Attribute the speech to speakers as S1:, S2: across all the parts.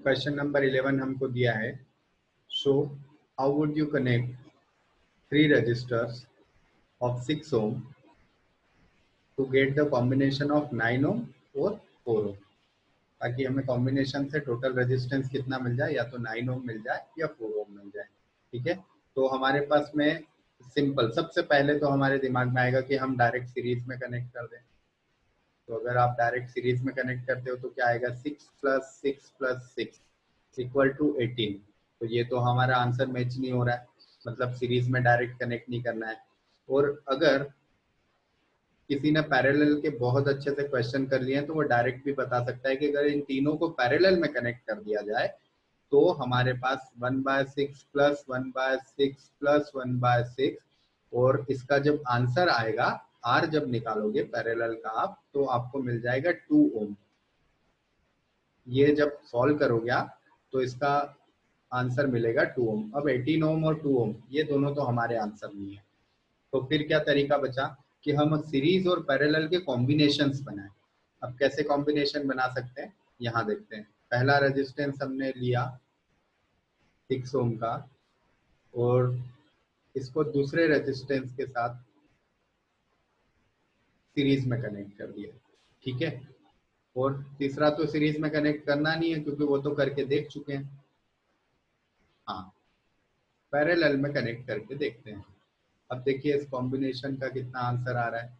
S1: Question number 11 हमको दिया है, show how would you connect 3 registers of 6 ohm to get the combination of 9 ohm और 4 ohm, ताकि हमें कॉम्बिनेशन से टोटल रेजिस्टेंस कितना मिल जाए, या तो 9 ओम मिल जाए या 4 ओम मिल जाए। ठीक है, तो हमारे पास में सिंपल, सबसे पहले तो हमारे दिमाग में आएगा कि हम डायरेक्ट सीरीज में कनेक्ट कर दें। तो अगर आप डायरेक्ट सीरीज में कनेक्ट करते हो तो क्या आएगा, 6 + 6 + 6 = 18। तो ये तो हमारा आंसर मैच नहीं हो रहा है, मतलब सीरीज में डायरेक्ट कनेक्ट नहीं करना है। और अगर किसी ने पैरेलल के बहुत अच्छे से क्वेश्चन कर लिए हैं तो वो डायरेक्ट भी बता सकता है कि अगर इन तीनों को पैरेलल में कनेक्ट कर दिया जाए तो हमारे पास 1/6 + 1/6 + 1/6, और इसका जब आंसर आएगा, आर जब निकालोगे पैरेलल का आप, तो आपको मिल जाएगा 2 ओम। ये जब सॉल्व करोगे आप तो इसका आंसर मिलेगा 2 ओम। अब 18 ओम और 2 ओम ये दोनों तो हमारे आंसर नहीं है, तो फिर क्या तरीका बचा कि हम सीरीज और पैरेलल के कॉम्बिनेशंस बनाएं। अब कैसे कॉम्बिनेशन बना सकते हैं, यहाँ देखते हैं। पहला रेजिस्टेंस हमने लिया 6 ओम का, और इसको दूसरे रेजिस्टेंस के साथ सीरीज में कनेक्ट कर दिया। ठीक है, और तीसरा तो सीरीज में कनेक्ट करना नहीं है क्योंकि वो तो करके देख चुके हैं। हाँ, पैरेलल में कनेक्ट करके देखते हैं। अब देखिए इस कॉम्बिनेशन का कितना आंसर आ रहा है,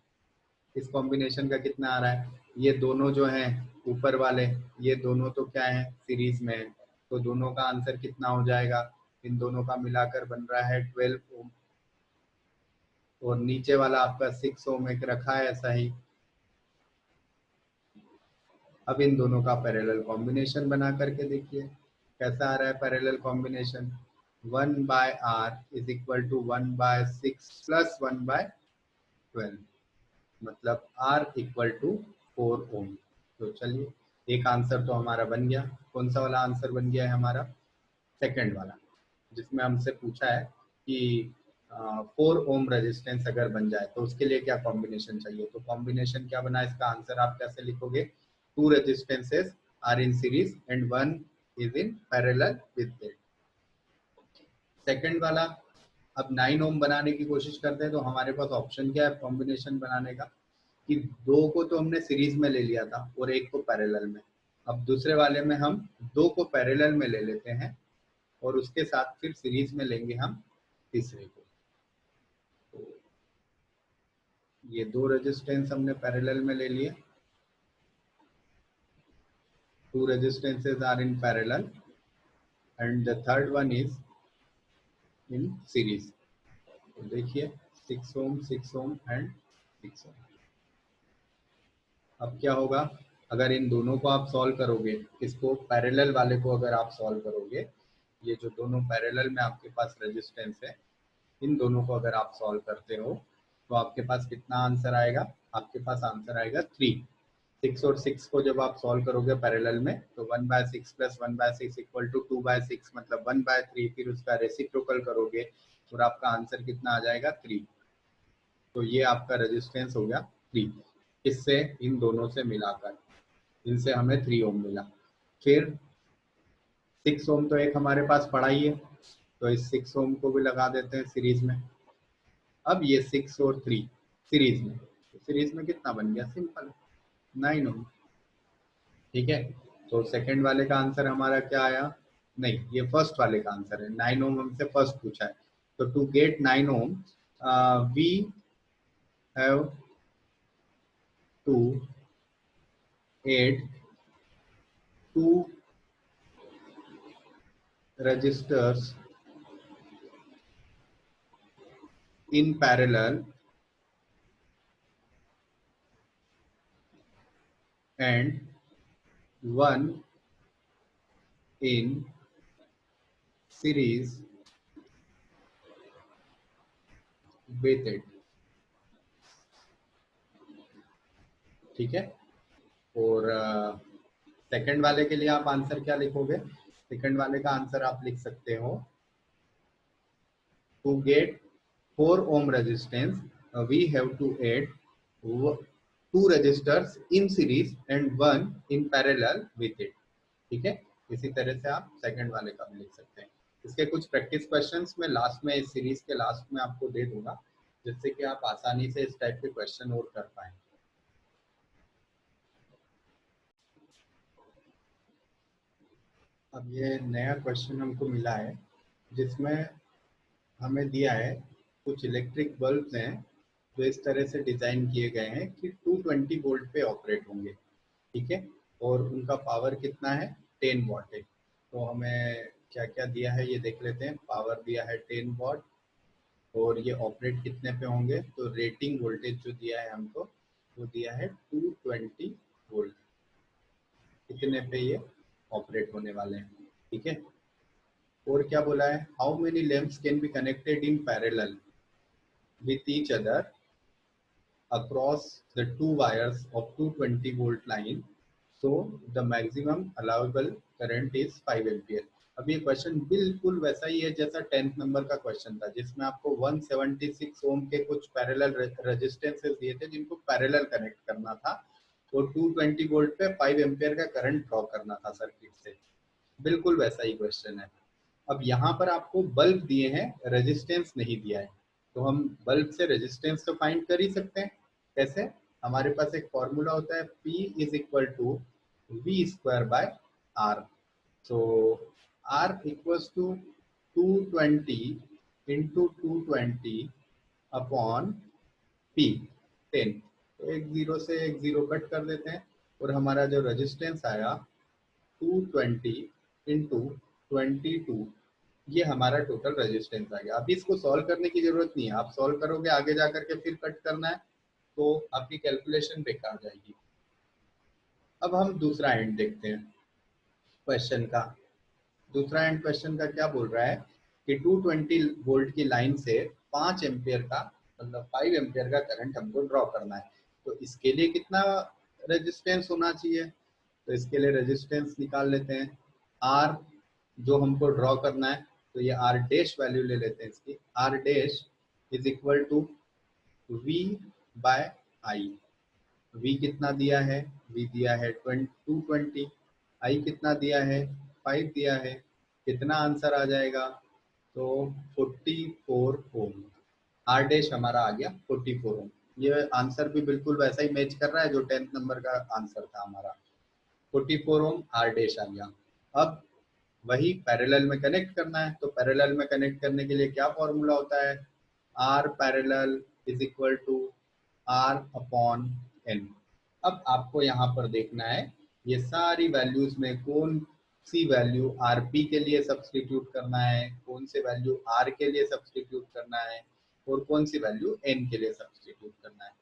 S1: इस कॉम्बिनेशन का कितना आ रहा है। ये दोनों जो हैं ऊपर वाले, ये दोनों तो क्या है, सीरीज में है, तो दोनों का आंसर कितना हो जाएगा, इन दोनों का मिलाकर बन रहा है 12 ओम, और नीचे वाला आपका 6 ओम एक रखा है ऐसा ही। अब इन दोनों का पैरेलल कॉम्बिनेशन बना करके देखिए कैसा आ रहा है पैरेलल कॉम्बिनेशन। 1/r = 1/6 + 1/12, मतलब r = 4 ओम। तो चलिए एक आंसर तो हमारा बन गया। कौन सा वाला आंसर बन गया है हमारा, सेकंड वाला, जिसमें हमसे पूछा है कि 4 ओम रेजिस्टेंस अगर बन जाए तो उसके लिए क्या कॉम्बिनेशन चाहिए। तो कॉम्बिनेशन क्या बना, इसका आंसर आप कैसे लिखोगे, 2 resistances are in series and 1 is in parallel with it. Second वाला, अब 9 ओम बनाने की कोशिश करते हैं तो हमारे पास ऑप्शन क्या है कॉम्बिनेशन बनाने का, कि 2 को तो हमने सीरीज में ले लिया था और 1 को पैरेलल में। अब दूसरे वाले में हम 2 को पैरेलल में ले लेते हैं और उसके साथ फिर सीरीज में लेंगे हम तीसरे को। तो ये 2 रेजिस्टेंस हमने पैरेलल में ले लिए, 2 resistances are in parallel and the third one is in series. तो देखिए 6 ओम 6 ओम एंड 6 ओम। अब क्या होगा, अगर इन दोनों को आप सॉल्व करोगे, इसको पैरेलल वाले को अगर आप सॉल्व करोगे, ये जो दोनों पैरेलल में आपके पास रेजिस्टेंस है, इन दोनों को अगर आप सॉल्व करते हो तो आपके पास कितना आंसर आएगा, आपके पास आंसर आएगा 3। 6 और 6 को जब आप सॉल्व करोगे पैरेलल में तो 1/6 + 1/6 = 2/6, मतलब 1/3, फिर उसका रेसिप्रोकल करोगे और आपका आंसर कितना आ जाएगा, 3। तो ये आपका रेजिस्टेंस हो गया 3, इससे इन दोनों से मिलाकर इनसे हमें 3 ओम मिला। फिर 6 ओम तो एक हमारे पास पड़ा ही है, तो इस 6 ओम को भी लगा देते हैं सीरीज में। अब ये 6 और 3 सीरीज में, तो सीरीज में कितना बन गया, सिंपल 9 ओम। ठीक है, तो सेकंड वाले का आंसर हमारा क्या आया, नहीं ये फर्स्ट वाले का आंसर है, 9 ओम हमसे फर्स्ट पूछा है। तो to get 9 ohm we have to add 2 registers in parallel and 1 in series with it। ठीक है, और सेकंड वाले के लिए आप आंसर क्या लिखोगे, सेकंड वाले का आंसर आप लिख सकते हो, to get 4 ohm resistance we have to add 2 registers in series and 1 in parallel with it। ठीक है, इसी तरह से आप सेकंड वाले का भी लिख सकते हैं। इसके कुछ प्रैक्टिस क्वेश्चंस मैं लास्ट में, इस सीरीज के लास्ट में आपको दे दूंगा, जिससे कि आप आसानी से इस टाइप के क्वेश्चन और कर पाए। अब ये नया क्वेश्चन हमको मिला है जिसमें हमें दिया है कुछ इलेक्ट्रिक बल्ब्स हैं जो इस तरह से डिजाइन किए गए हैं कि 220 वोल्ट पे ऑपरेट होंगे, ठीक है, और उनका पावर कितना है, 10 वॉट है। तो हमें क्या क्या दिया है ये देख लेते हैं। पावर दिया है 10 वॉट, और ये ऑपरेट कितने पे होंगे, तो रेटिंग वोल्टेज जो दिया है हमको वो दिया है 220 वोल्ट, कितने पे ये ऑपरेट होने वाले हैं, ठीक है। और क्या बोला है, how many lamps can be connected in parallel with each other across the two wires of 220 volt line, so the maximum allowable current is 5 ampere। अब ये क्वेश्चन बिल्कुल वैसा ही है जैसा 10th नंबर का क्वेश्चन था, जिसमें आपको 176 ओम के कुछ पैरेलल रेजिस्टेंसेस दिए थे जिनको पैरेलल कनेक्ट करना था, और 220 वोल्ट पे 5 एम्पियर का करंट ड्रॉ करना था सर्किट से। बिल्कुल वैसा ही क्वेश्चन है। अब यहाँ पर आपको बल्ब दिए हैं, रेजिस्टेंस नहीं दिया है, तो हम बल्ब से रेजिस्टेंस तो फाइंड कर ही सकते हैं। कैसे, हमारे पास एक फॉर्मूला होता है P is equal to V square by R. So R equals to 220 into 220 upon P 10। तो एक जीरो से एक जीरो कट कर देते हैं, और हमारा जो रेजिस्टेंस आया 220 इंटू 22, ये हमारा टोटल रेजिस्टेंस आ गया। अभी इसको सॉल्व करने की जरूरत नहीं है, आप सॉल्व करोगे आगे जा करके फिर कट करना है तो आपकी कैलकुलेशन बेकार जाएगी। अब हम दूसरा एंड देखते हैं क्वेश्चन का। दूसरा एंड क्वेश्चन का क्या बोल रहा है कि 220 वोल्ट की लाइन से 5 एम्पियर का, मतलब 5 एम्पियर का करंट हमको ड्रॉ करना है। तो इसके लिए कितना रेजिस्टेंस होना चाहिए, तो इसके लिए रेजिस्टेंस निकाल लेते हैं। आर जो हमको ड्रॉ करना है, तो ये आर डैश वैल्यू ले लेते हैं इसकी। R dash is equal to V by I. V कितना दिया है, वी दिया है 220, आई कितना दिया है, 5 दिया है। कितना आंसर आ जाएगा, तो 44 ओम। आर डैश हमारा आ गया 44 ओम। ये आंसर भी बिल्कुल वैसा ही मैच कर रहा है जो 10th नंबर का आंसर था हमारा। 44 ओम आर डैश आ गया। अब वही पैरेलल में कनेक्ट करना है, तो पैरेलल में कनेक्ट करने के लिए क्या फॉर्मूला होता है, R parallel is equal to R upon N. अब आपको यहाँ पर देखना है ये सारी वैल्यूज में कौन सी वैल्यू आर पी के लिए सब्सटीट्यूट करना है, कौन सी वैल्यू आर के लिए सब्सटीट्यूट करना है, और कौन सी वैल्यू एन के लिए सब्सटीट्यूट करना है।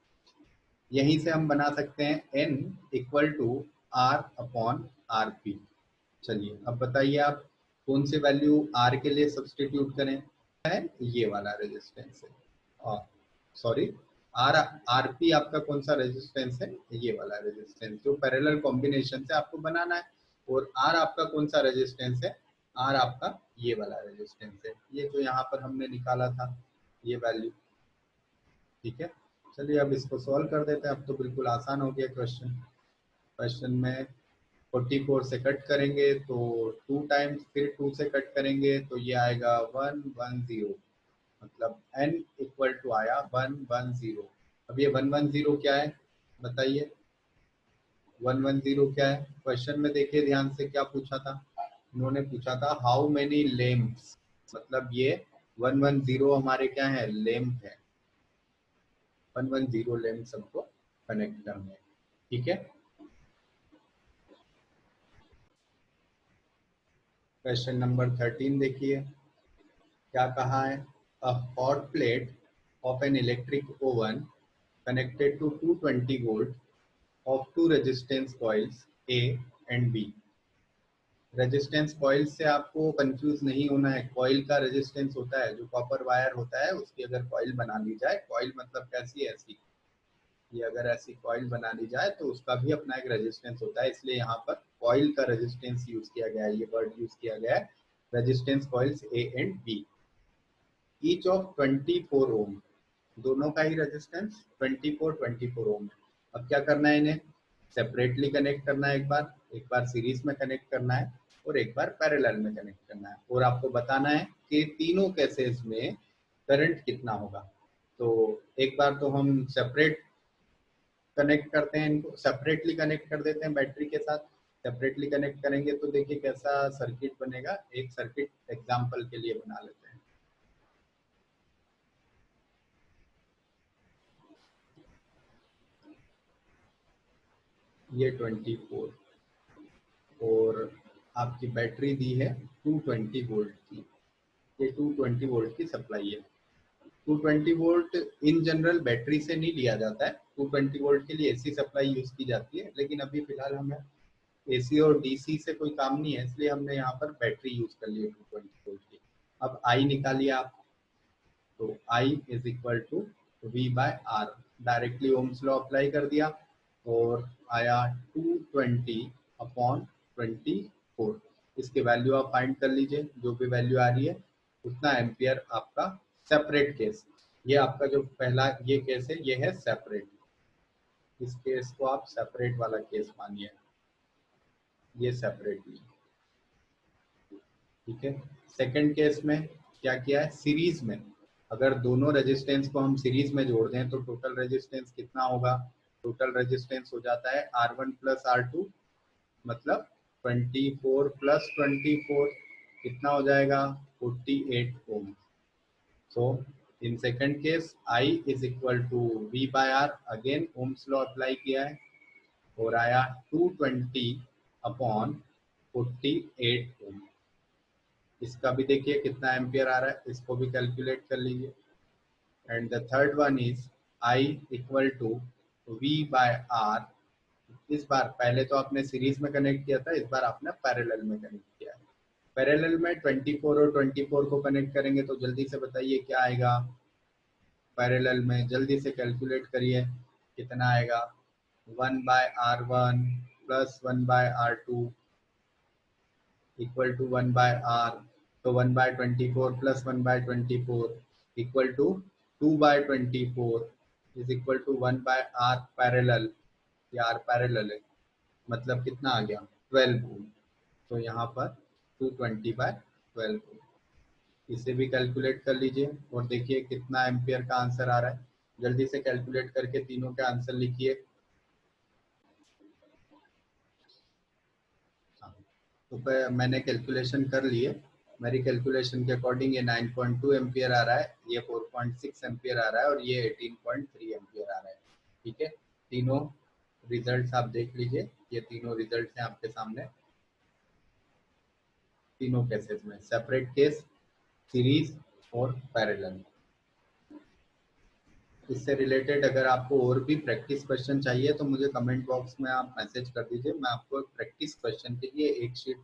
S1: यहीं से हम बना सकते हैं N equal to R upon R P. चलिए अब बताइए आप कौन सी वैल्यू आर के लिए सब्सटीट्यूट करें, है ये वाला रेजिस्टेंस है, और सॉरी आर आर पी आपका कौन सा रेजिस्टेंस है, ये वाला रेजिस्टेंस जो पैरेलल कॉम्बिनेशन से आपको बनाना है। और आर आपका कौन सा रेजिस्टेंस है, आर आपका ये वाला रेजिस्टेंस है, ये जो यहाँ पर हमने निकाला था ये वैल्यू, ठीक है। चलिए अब इसको सॉल्व कर देते हैं, अब तो बिल्कुल आसान हो गया क्वेश्चन। क्वेश्चन में 44 से कट करेंगे तो 2 टाइम्स, फिर 2 से कट करेंगे तो ये आएगा 110, मतलब n इक्वल टू आया 110। अब ये 110 क्या है बताइए, 110 क्या है, क्वेश्चन में देखिए ध्यान से क्या पूछा था, उन्होंने पूछा था हाउ मेनी लैंप्स, मतलब ये 110 हमारे क्या है, लैंप है। 110 लैंप्स हमको कनेक्ट करने हैं, ठीक है। क्वेश्चन नंबर 13 देखिए क्या कहा है, a hot plate of an electric oven connected to 220 volt of two resistance coils A and B। Resistance coil से आपको कंफ्यूज नहीं होना है, कॉइल का रेजिस्टेंस होता है जो कॉपर वायर होता है उसकी अगर कॉइल बना ली जाए, कॉइल मतलब कैसी, ऐसी, ये अगर ऐसी कॉइल बना ली जाए तो उसका भी अपना एक रेजिस्टेंस होता है, इसलिए यहाँ पर कॉइल का रेजिस्टेंस यूज किया गया है, ये वर्ड यूज किया गया है, resistance coils A and B. Each of 24 ohm, दोनों का ही रेजिस्टेंस 24 ओम है। अब क्या करना है, इन्हें सेपरेटली कनेक्ट करना है, एक बार सीरीज में कनेक्ट करना है। और एक बार पैरेलल में कनेक्ट करना है, और आपको बताना है कि तीनों केसेस में करंट कितना होगा। तो एक बार तो हम सेपरेट कनेक्ट करते हैं, इनको सेपरेटली कनेक्ट कर देते हैं बैटरी के साथ। सेपरेटली कनेक्ट करेंगे तो देखिए कैसा सर्किट बनेगा। एक सर्किट एग्जांपल के लिए बना लेते हैं। ये 24 और आपकी बैटरी दी है 220 वोल्ट की। ये 220 वोल्ट की सप्लाई है। 220 वोल्ट इन जनरल बैटरी से नहीं लिया जाता है। 220 वोल्ट के लिए एसी सप्लाई यूज की जाती है, लेकिन अभी फिलहाल हमें एसी और डीसी से कोई काम नहीं है, इसलिए हमने यहाँ पर बैटरी यूज कर ली है 220 वोल्ट की। अब आई निकालिए आप, तो I is equal to V by R. Directly Ohm's law apply कर दिया और आया 220 अपॉन 24। इसके वैल्यू आप फाइंड कर लीजिए, जो भी वैल्यू आ रही है उतना एम्पियर आपका सेपरेट केस। ये आपका जो पहला ये केस है ये है सेपरेट। इस केस को आप सेपरेट वाला केस मानिए, ये सेपरेटली, ठीक है। सेकंड केस में क्या किया है, सीरीज में अगर दोनों रेजिस्टेंस को हम सीरीज में जोड़ दें तो टोटल रेजिस्टेंस कितना होगा। टोटल रेजिस्टेंस हो जाता है R1 प्लस R2, मतलब 24 प्लस 24 कितना हो जाएगा 48 ohm. So in second case I is equal to V by R, again ohm's law apply किया है और आया 220 अपॉन 48 ओम। इसका भी देखिए कितना एम्पियर आ रहा है, इसको भी कैलकुलेट कर लीजिए। And the third one is I equal to V by R. इस बार पहले तो आपने सीरीज में कनेक्ट किया था, इस बार आपने पैरेलल में कनेक्ट किया है। पैरेलल में 24 और 24 को कनेक्ट करेंगे तो जल्दी से बताइए क्या आएगा। पैरेलल में जल्दी से कैलकुलेट करिए कितना आएगा। 1 by R1 plus 1 by R2 equal to 1 by R. तो 1 by 24 plus 1 by 24 equal to 2 by 24 is equal to 1 by R parallel. ये आर पैरेलल है, मतलब कितना आ गया 12 ओम। तो यहाँ पर 220 बाय 12 ओम। इसे भी कैलकुलेट कर लीजिए और देखिए कितना एम्पियर का आंसर आ रहा है। जल्दी से कैलकुलेट करके तीनों के आंसर लिखिए। तो मैंने कैलकुलेशन कर लिए। मेरी कैलकुलेशन के अकॉर्डिंग ये 9.2 एम्पियर आ रहा है, ये 4.6 एम्पियर आ रहा है और ये 18.3 एम्पियर आ रहा है, ठीक है। तीनों रिजल्ट्स आप देख लीजिए, ये तीनों रिजल्ट्स हैं आपके सामने। तीनों केसेस में सेपरेट केस, सीरीज और पैरेलल। इससे रिलेटेड अगर आपको और भी प्रैक्टिस क्वेश्चन चाहिए तो मुझे कमेंट बॉक्स में आप मैसेज कर दीजिए, मैं आपको प्रैक्टिस क्वेश्चन के लिए एक शीट